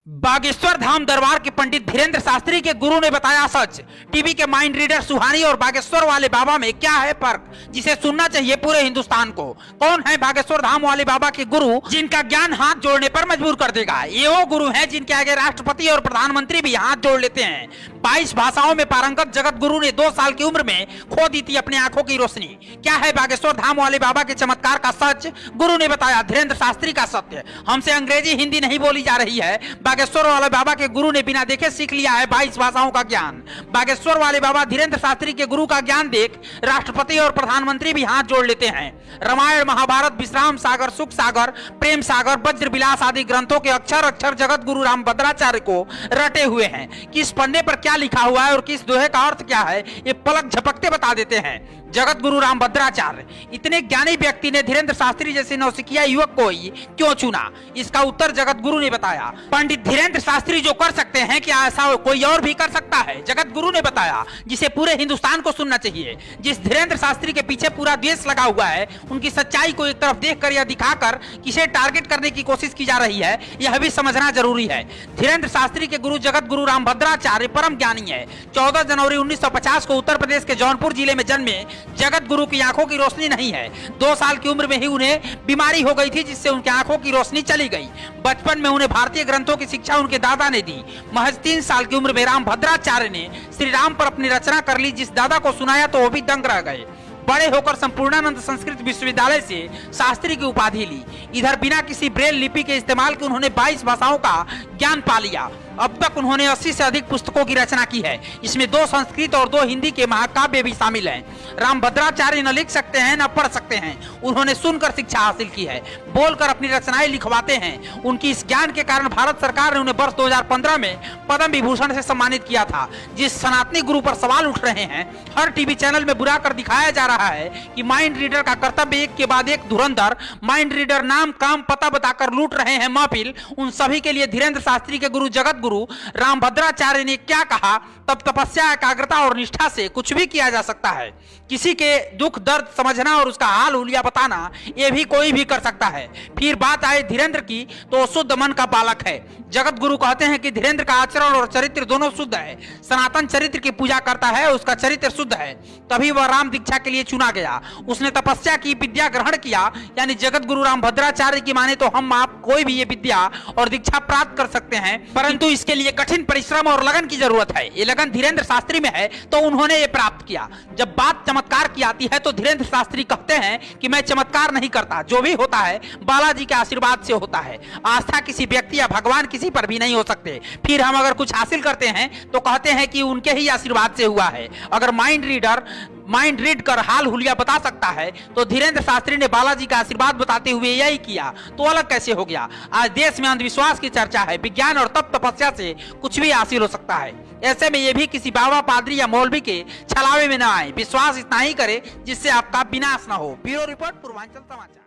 बागेश्वर धाम दरबार के पंडित धीरेन्द्र शास्त्री के गुरु ने बताया सच। टीवी के माइंड रीडर सुहानी और बागेश्वर वाले बाबा में क्या है फर्क, जिसे सुनना चाहिए पूरे हिंदुस्तान को। कौन है बागेश्वर धाम वाले बाबा के गुरु, जिनका ज्ञान हाथ जोड़ने पर मजबूर कर देगा। ये वो गुरु हैं जिनके आगे राष्ट्रपति और प्रधानमंत्री भी हाथ जोड़ लेते हैं। 22 भाषाओं में पारंगत जगत गुरु ने 2 साल की उम्र में खो दी थी अपनी आंखों की रोशनी। क्या है बागेश्वर धाम वाले बाबा के चमत्कार का सच, गुरु ने बताया धीरेन्द्र शास्त्री का सत्य। हमसे अंग्रेजी हिंदी नहीं बोली जा रही है। बागेश्वर वाले बाबा के गुरु ने बिना देखे सीख लिया है 22 भाषाओं का ज्ञान। बागेश्वर वाले बाबा धीरेन्द्र शास्त्री के गुरु का ज्ञान देख राष्ट्रपति और प्रधानमंत्री भी हाथ जोड़ लेते हैं। रामायण, महाभारत, विश्राम सागर, सुख सागर, प्रेम सागर, वज्र विलास आदि ग्रंथों के अक्षर अक्षर जगत गुरु रामभद्राचार्य को रटे हुए हैं। किस पन्ने पर क्या लिखा हुआ है और किस दोहे का अर्थ क्या है, ये पलक झपकते बता देते हैं जगत गुरु रामभद्राचार्य। इतने ज्ञानी व्यक्ति ने धीरेन्द्र शास्त्री जैसे नौसिखिया युवक को ही क्यों चुना, इसका उत्तर जगत गुरु ने बताया। पंडित धीरेन्द्र शास्त्री जो कर सकते हैं, क्या ऐसा कोई और भी कर सकता है? जगत गुरु ने बताया, जिसे पूरे हिंदुस्तान को सुनना चाहिए। जिस धीरेन्द्र शास्त्री के पीछे पूरा देश लगा हुआ है, उनकी सच्चाई को एक तरफ देखकर या दिखाकर किसे टारगेट करने की कोशिश की जा रही है, यह भी समझना जरूरी है। धीरेन्द्र शास्त्री के गुरु जगत गुरु रामभद्राचार्य परम ज्ञानी है। 14 जनवरी 1950 को उत्तर प्रदेश के जौनपुर जिले में जन्मे जगत गुरु की आंखों की रोशनी नहीं है। 2 साल की उम्र में ही उन्हें बीमारी हो गई थी, जिससे उनकी आंखों की रोशनी चली गई। बचपन में उन्हें भारतीय ग्रंथों की शिक्षा उनके दादा ने दी। महज 3 साल की उम्र में रामभद्राचार्य ने श्री राम पर अपनी रचना कर ली। जिस दादा को सुनाया तो वो भी दंग रह गए। बड़े होकर संपूर्णानंद संस्कृत विश्वविद्यालय से शास्त्री की उपाधि ली। इधर बिना किसी ब्रेल लिपि के इस्तेमाल के उन्होंने 22 भाषाओं का ज्ञान पा लिया। अब तक उन्होंने 80 से अधिक पुस्तकों की रचना की है। इसमें 2 संस्कृत और 2 हिंदी के महाकाव्य भी शामिल हैं। रामभद्राचार्य न लिख सकते हैं न पढ़ सकते हैं। उन्होंने सुनकर शिक्षा हासिल की है, बोलकर अपनी रचनाएं लिखवाते हैं। उनकी इस ज्ञान के कारण भारत सरकार ने उन्हें वर्ष 2015 में पद्म विभूषण से सम्मानित किया था। जिस सनातनी गुरु पर सवाल उठ रहे हैं, हर टीवी चैनल में बुरा कर दिखाया जा रहा है कि माइंड रीडर का कर्तव्य एक के बाद एक धुरंधर माइंड रीडर नाम काम पता बताकर लूट रहे हैं महफिल, उन सभी के लिए धीरेन्द्र शास्त्री के गुरु जगत गुरु रामभद्राचार्य ने क्या कहा, तब तपस्या, एकाग्रता और निष्ठा से कुछ भी किया जा सकता है। किसी के दुख दर्द समझना और उसका हाल हुलिया बताना, यह भी कोई भी कर सकता है। फिर बात आए धीरेन्द्र की, तो शुद्ध मन का बालक है। जगत गुरु कहते हैं कि धीरेन्द्र का आचरण और चरित्र दोनों शुद्ध है। सनातन चरित्र की पूजा करता है, उसका चरित्र शुद्ध है, तभी वह राम दीक्षा के लिए चुना गया। उसने तपस्या की, विद्या ग्रहण किया। यानी जगत गुरु रामभद्राचार्य की माने तो हम आप कोई भी ये विद्या और दीक्षा प्राप्त कर सकते हैं, परंतु इसके लिए कठिन परिश्रम और लगन की जरूरत है। ये लगन धीरेन्द्र शास्त्री में है, तो उन्होंने ये प्राप्त किया। जब बात चमत्कार की आती है, तो धीरेन्द्र शास्त्री कहते हैं कि मैं चमत्कार नहीं करता, जो भी होता है बालाजी के आशीर्वाद से होता है। आस्था किसी व्यक्ति या भगवान किसी पर भी नहीं हो सकते। फिर हम अगर कुछ हासिल करते हैं तो कहते हैं कि उनके ही आशीर्वाद से हुआ है। अगर माइंड रीड कर हाल हुलिया बता सकता है, तो धीरेन्द्र शास्त्री ने बालाजी का आशीर्वाद बताते हुए यही किया, तो अलग कैसे हो गया? आज देश में अंधविश्वास की चर्चा है। विज्ञान और तप तपस्या से कुछ भी हासिल हो सकता है। ऐसे में ये भी किसी बाबा, पादरी या मौलवी के छलावे में न आए। विश्वास इतना ही करे जिससे आपका विनाश न हो। ब्यूरो रिपोर्ट, पूर्वांचल समाचार।